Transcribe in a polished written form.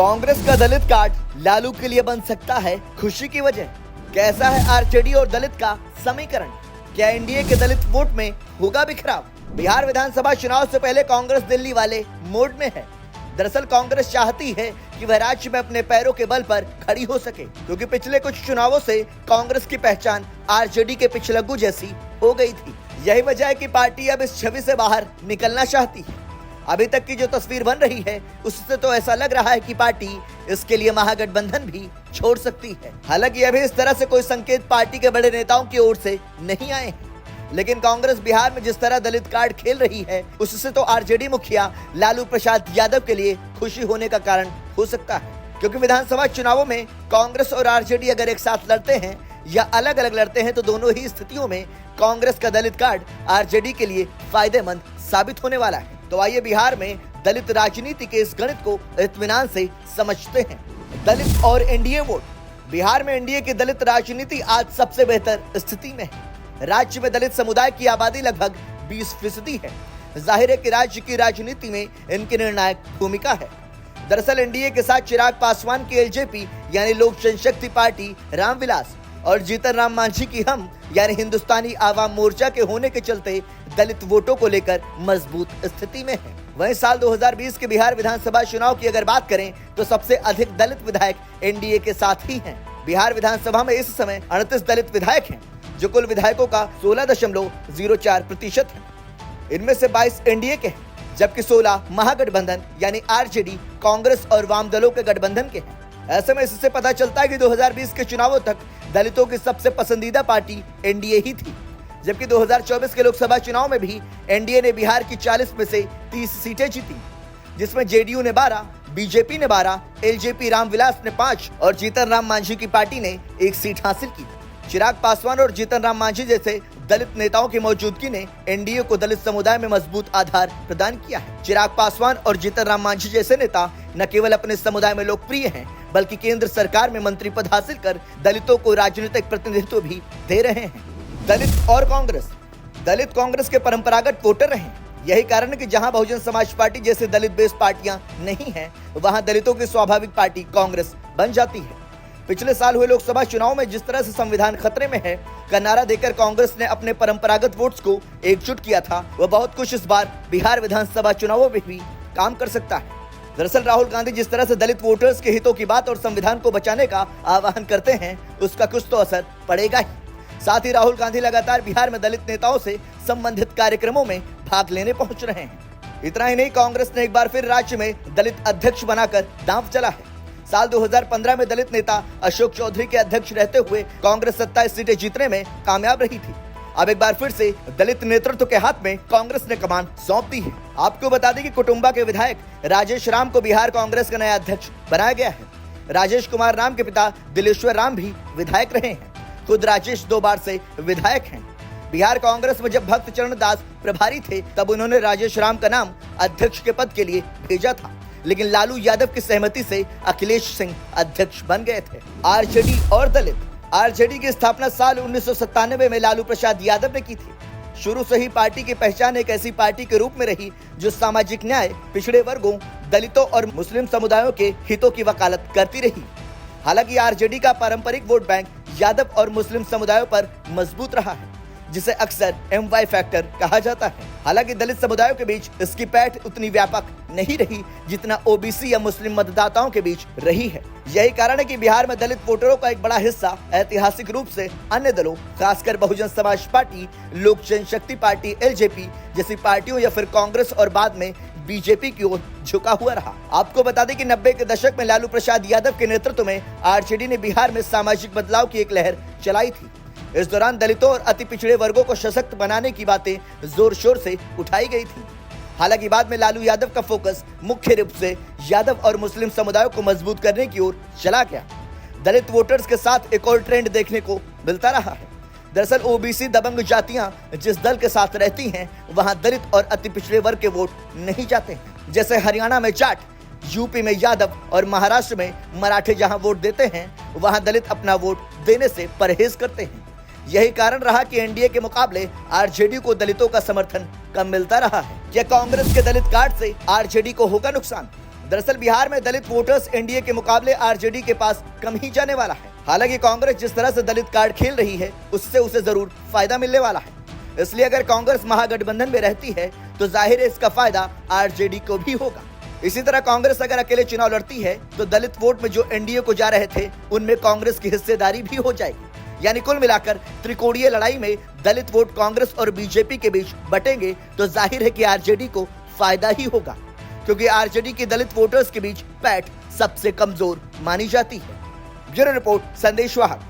कांग्रेस का दलित कार्ड लालू के लिए बन सकता है खुशी की वजह। कैसा है आरजेडी और दलित का समीकरण? क्या एनडीए के दलित वोट में होगा बिखराव? बिहार विधानसभा चुनाव से पहले कांग्रेस दिल्ली वाले मोड में है। दरअसल कांग्रेस चाहती है कि वह राज्य में अपने पैरों के बल पर खड़ी हो सके, क्योंकि पिछले कुछ चुनावों से कांग्रेस की पहचान आरजेडी के पिछलग्गू जैसी हो गई थी। यही वजह है कि पार्टी अब इस छवि से बाहर निकलना चाहती है। अभी तक की जो तस्वीर बन रही है उससे तो ऐसा लग रहा है कि पार्टी इसके लिए महागठबंधन भी छोड़ सकती है। हालांकि अभी इस तरह से कोई संकेत पार्टी के बड़े नेताओं की ओर से नहीं आए हैं, लेकिन कांग्रेस बिहार में जिस तरह दलित कार्ड खेल रही है उससे तो आरजेडी मुखिया लालू प्रसाद यादव के लिए खुशी होने का कारण हो सकता है, क्योंकि विधानसभा चुनावों में कांग्रेस और आरजेडी अगर एक साथ लड़ते हैं या अलग अलग लड़ते हैं तो दोनों ही स्थितियों में कांग्रेस का दलित कार्ड आरजेडी के लिए फायदेमंद साबित होने वाला है। तो आइए बिहार में दलित राजनीति के इस गणित को इत्मीनान से समझते हैं। दलित और एनडीए वोट। बिहार में एनडीए की दलित राजनीति आज सबसे बेहतर स्थिति में है। राज्य में दलित समुदाय की आबादी लगभग 20% है। जाहिर है कि राज्य की राजनीति में इनकी निर्णायक भूमिका है। दरअसल एनडीए के साथ चिराग पासवान की एलजेपी यानी लोक जनशक्ति पार्टी रामविलास और जीतन राम मांझी की हम यानी हिंदुस्तानी आवाम मोर्चा के होने के चलते दलित वोटों को लेकर मजबूत स्थिति में है। वहीं साल 2020 के बिहार विधानसभा चुनाव की अगर बात करें तो सबसे अधिक दलित विधायक एनडीए के साथ ही हैं। बिहार विधानसभा में इस समय 38 दलित विधायक हैं, जो कुल विधायकों का 16.04% है। इनमें से 22 एनडीए के हैं, जबकि 16 महागठबंधन यानी आरजेडी, कांग्रेस और वाम दलों के गठबंधन के हैं। ऐसे में इससे पता चलता है कि 2020 के चुनावों तक दलितों की सबसे पसंदीदा पार्टी एनडीए ही थी, जबकि 2024 के लोकसभा चुनाव में भी एनडीए ने बिहार की 40 में से 30 सीटें जीती, जिसमें जेडीयू ने 12, बीजेपी ने 12, एलजेपी रामविलास ने 5 और जीतन राम मांझी की पार्टी ने 1 सीट हासिल की। चिराग पासवान और जीतन राम मांझी जैसे दलित नेताओं की मौजूदगी ने एनडीए को दलित समुदाय में मजबूत आधार प्रदान किया है। चिराग पासवान और जीतन राम मांझी जैसे नेता न केवल अपने समुदाय में लोकप्रिय हैं, बल्कि केंद्र सरकार में मंत्री पद हासिल कर दलितों को राजनीतिक प्रतिनिधित्व भी दे रहे हैं। दलित और कांग्रेस। दलित कांग्रेस के परंपरागत वोटर रहे। यही कारण है कि जहां बहुजन समाज पार्टी जैसे दलित बेस्ड पार्टियां नहीं हैं, वहां दलितों की स्वाभाविक पार्टी कांग्रेस बन जाती है। पिछले साल हुए लोकसभा चुनाव में जिस तरह से संविधान खतरे में है का नारा देकर कांग्रेस ने अपने परंपरागत वोट्स को एकजुट किया था, वह बहुत कुछ इस बार बिहार विधानसभा चुनावों में भी काम कर सकता है। दरअसल राहुल गांधी जिस तरह से दलित वोटर्स के हितों की बात और संविधान को बचाने का आह्वान करते हैं, उसका कुछ तो असर पड़ेगा ही। साथ ही राहुल गांधी लगातार बिहार में दलित नेताओं से संबंधित कार्यक्रमों में भाग लेने पहुंच रहे हैं। इतना ही नहीं, कांग्रेस ने एक बार फिर राज्य में दलित अध्यक्ष बनाकर दांव चला है। साल 2015 में दलित नेता अशोक चौधरी के अध्यक्ष रहते हुए कांग्रेस 27 सीटें जीतने में कामयाब रही थी। अब एक बार फिर से दलित नेतृत्व के हाथ में कांग्रेस ने कमान सौंप दी है। आपको बता दें कि कुटुंबा के विधायक राजेश राम को बिहार कांग्रेस का नया अध्यक्ष बनाया गया है। राजेश कुमार राम के पिता दिलेश्वर राम भी विधायक रहे हैं। खुद राजेश 2 बार से विधायक हैं। बिहार कांग्रेस में जब भक्त चरण दास प्रभारी थे, तब उन्होंने राजेश राम का नाम अध्यक्ष के पद के लिए भेजा था, लेकिन लालू यादव की सहमति से अखिलेश सिंह अध्यक्ष बन गए थे। आरजेडी और दलित। आरजेडी की स्थापना साल 1997 में लालू प्रसाद यादव ने की थी। शुरू से ही पार्टी की पहचान एक ऐसी पार्टी के रूप में रही जो सामाजिक न्याय, पिछड़े वर्गों, दलितों और मुस्लिम समुदायों के हितों की वकालत करती रही। हालांकि आरजेडी का पारंपरिक वोट बैंक यादव और मुस्लिम समुदायों पर मजबूत रहा है, जिसे अक्सर MY फैक्टर कहा जाता है। हालांकि दलित समुदायों के बीच इसकी पैठ उतनी व्यापक नहीं रही जितना ओबीसी या मुस्लिम मतदाताओं के बीच रही है। यही कारण है कि बिहार में दलित वोटरों का एक बड़ा हिस्सा ऐतिहासिक रूप से अन्य दलों, खासकर बहुजन समाज पार्टी, लोक जनशक्ति पार्टी, एलजेपी जैसी पार्टियों या फिर कांग्रेस और बाद में बीजेपी की ओर झुका हुआ रहा। आपको बता दें कि 90 के दशक में लालू प्रसाद यादव के नेतृत्व में आरजेडी ने बिहार में सामाजिक बदलाव की एक लहर चलाई थी। इस दौरान दलितों और अति पिछड़े वर्गों को सशक्त बनाने की बातें जोर शोर से उठाई गई थी। हालांकि बाद में लालू यादव का फोकस मुख्य रूप से यादव और मुस्लिम समुदायों को मजबूत करने की ओर चला गया। दलित वोटर्स के साथ एक और ट्रेंड देखने को मिलता रहा है। दरअसल ओबीसी दबंग जातियां जिस दल के साथ रहती हैं, वहां दलित और अति पिछड़े वर्ग के वोट नहीं जाते हैं। जैसे हरियाणा में जाट, यूपी में यादव और महाराष्ट्र में मराठे जहां वोट देते हैं, वहां दलित अपना वोट देने से परहेज करते हैं। यही कारण रहा कि एनडीए के मुकाबले आरजेडी को दलितों का समर्थन कम मिलता रहा है। क्या कांग्रेस के दलित कार्ड से आरजेडी को होगा नुकसान? दरअसल बिहार में दलित वोटर्स एनडीए के मुकाबले आरजेडी के पास कम ही जाने वाला है। हालांकि कांग्रेस जिस तरह से दलित कार्ड खेल रही है उससे उसे जरूर फायदा मिलने वाला है। इसलिए अगर कांग्रेस महागठबंधन में रहती है तो जाहिर है इसका फायदा आरजेडी को भी होगा। इसी तरह कांग्रेस अगर अकेले चुनाव लड़ती है तो दलित वोट में जो एनडीए को जा रहे थे उनमें कांग्रेस की हिस्सेदारी भी हो जाएगी। यानी कुल मिलाकर त्रिकोणीय लड़ाई में दलित वोट कांग्रेस और बीजेपी के बीच बटेंगे तो जाहिर है कि आरजेडी को फायदा ही होगा, क्योंकि आरजेडी की दलित वोटर्स के बीच पैठ सबसे कमजोर मानी जाती है। ब्यूरो रिपोर्ट, संदेश वाहक।